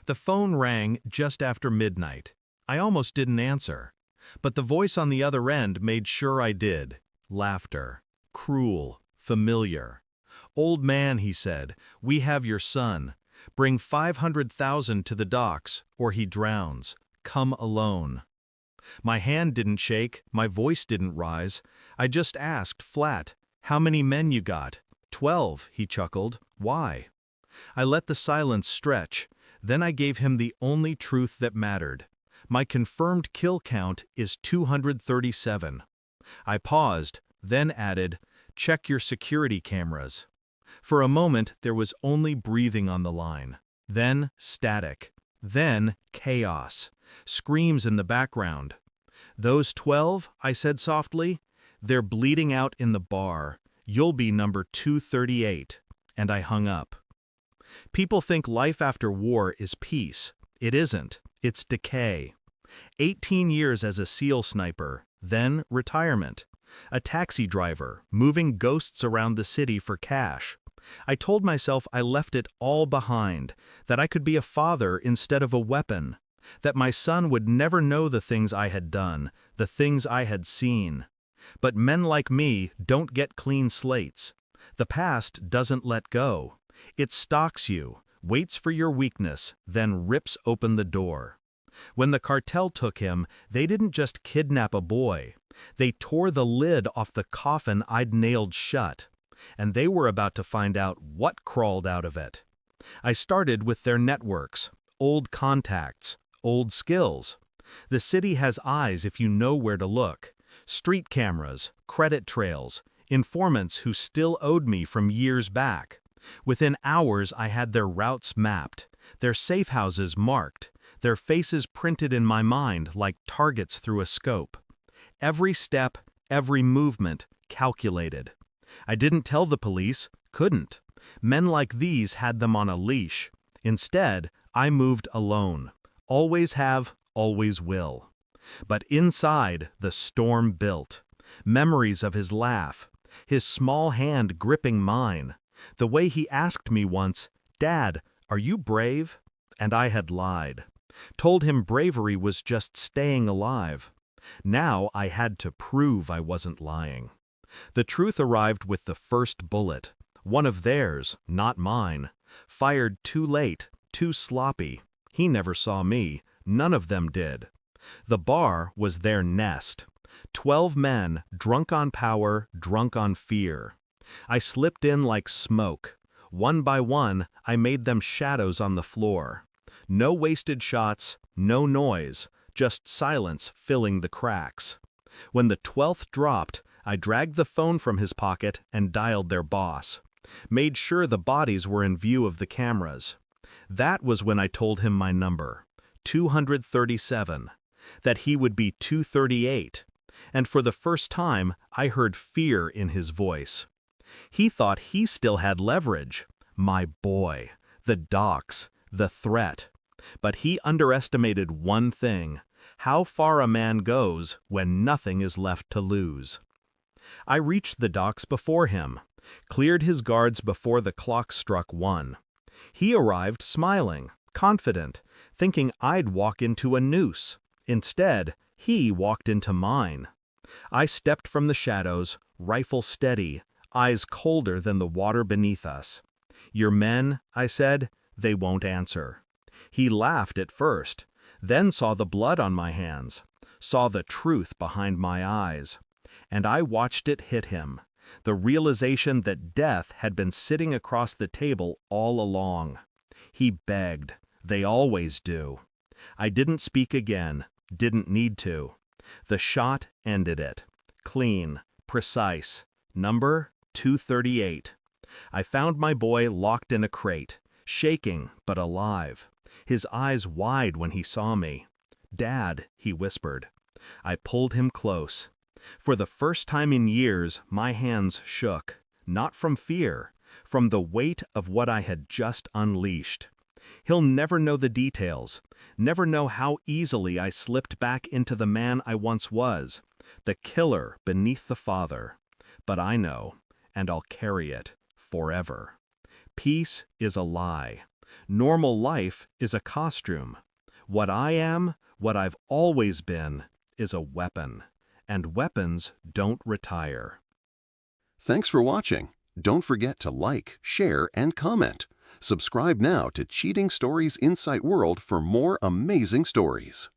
The phone rang just after midnight. I almost didn't answer. But the voice on the other end made sure I did. Laughter. Cruel. Familiar. "Old man," he said, "we have your son. Bring 500,000 to the docks, or he drowns. Come alone." My hand didn't shake, my voice didn't rise. I just asked, flat, "How many men you got?" 12, he chuckled. "Why?" I let the silence stretch. Then I gave him the only truth that mattered. My confirmed kill count is 237. I paused, then added, "Check your security cameras." For a moment, there was only breathing on the line. Then static. Then chaos. Screams in the background. "Those 12, I said softly, "they're bleeding out in the bar. You'll be number 238. And I hung up. People think life after war is peace. It isn't. It's decay. 18 years as a SEAL sniper, then retirement. A taxi driver, moving ghosts around the city for cash. I told myself I left it all behind, that I could be a father instead of a weapon, that my son would never know the things I had done, the things I had seen. But men like me don't get clean slates. The past doesn't let go. It stalks you, waits for your weakness, then rips open the door. When the cartel took him, they didn't just kidnap a boy. They tore the lid off the coffin I'd nailed shut. And they were about to find out what crawled out of it. I started with their networks, old contacts, old skills. The city has eyes if you know where to look. Street cameras, credit trails, informants who still owed me from years back. Within hours I had their routes mapped, their safe houses marked, their faces printed in my mind like targets through a scope. Every step, every movement, calculated. I didn't tell the police, couldn't. Men like these had them on a leash. Instead, I moved alone. Always have, always will. But inside, the storm built. Memories of his laugh, his small hand gripping mine, the way he asked me once, "Dad, are you brave?" And I had lied. Told him bravery was just staying alive. Now I had to prove I wasn't lying. The truth arrived with the first bullet. One of theirs, not mine. Fired too late, too sloppy. He never saw me. None of them did. The bar was their nest. 12 men, drunk on power, drunk on fear. I slipped in like smoke. One by one, I made them shadows on the floor. No wasted shots, no noise, just silence filling the cracks. When the 12th dropped, I dragged the phone from his pocket and dialed their boss. Made sure the bodies were in view of the cameras. That was when I told him my number, 237, that he would be 238, and for the first time I heard fear in his voice. He thought he still had leverage. My boy, the docks, the threat. But he underestimated one thing, how far a man goes when nothing is left to lose. I reached the docks before him, cleared his guards before the clock struck 1. He arrived smiling, confident, thinking I'd walk into a noose. Instead, he walked into mine. I stepped from the shadows, rifle steady, eyes colder than the water beneath us. "Your men," I said, "they won't answer." He laughed at first, then saw the blood on my hands, saw the truth behind my eyes. And I watched it hit him, the realization that death had been sitting across the table all along. He begged. They always do. I didn't speak again, didn't need to. The shot ended it. Clean, precise. Number 238. I found my boy locked in a crate, shaking but alive. His eyes wide when he saw me. "Dad," he whispered. I pulled him close. For the first time in years, my hands shook, not from fear, from the weight of what I had just unleashed. He'll never know the details, never know how easily I slipped back into the man I once was, the killer beneath the father. But I know, and I'll carry it forever. Peace is a lie. Normal life is a costume. What I am, what I've always been, is a weapon. And weapons don't retire. Thanks for watching. Don't forget to like, share, and comment. Subscribe now to Cheating Stories Insight World for more amazing stories.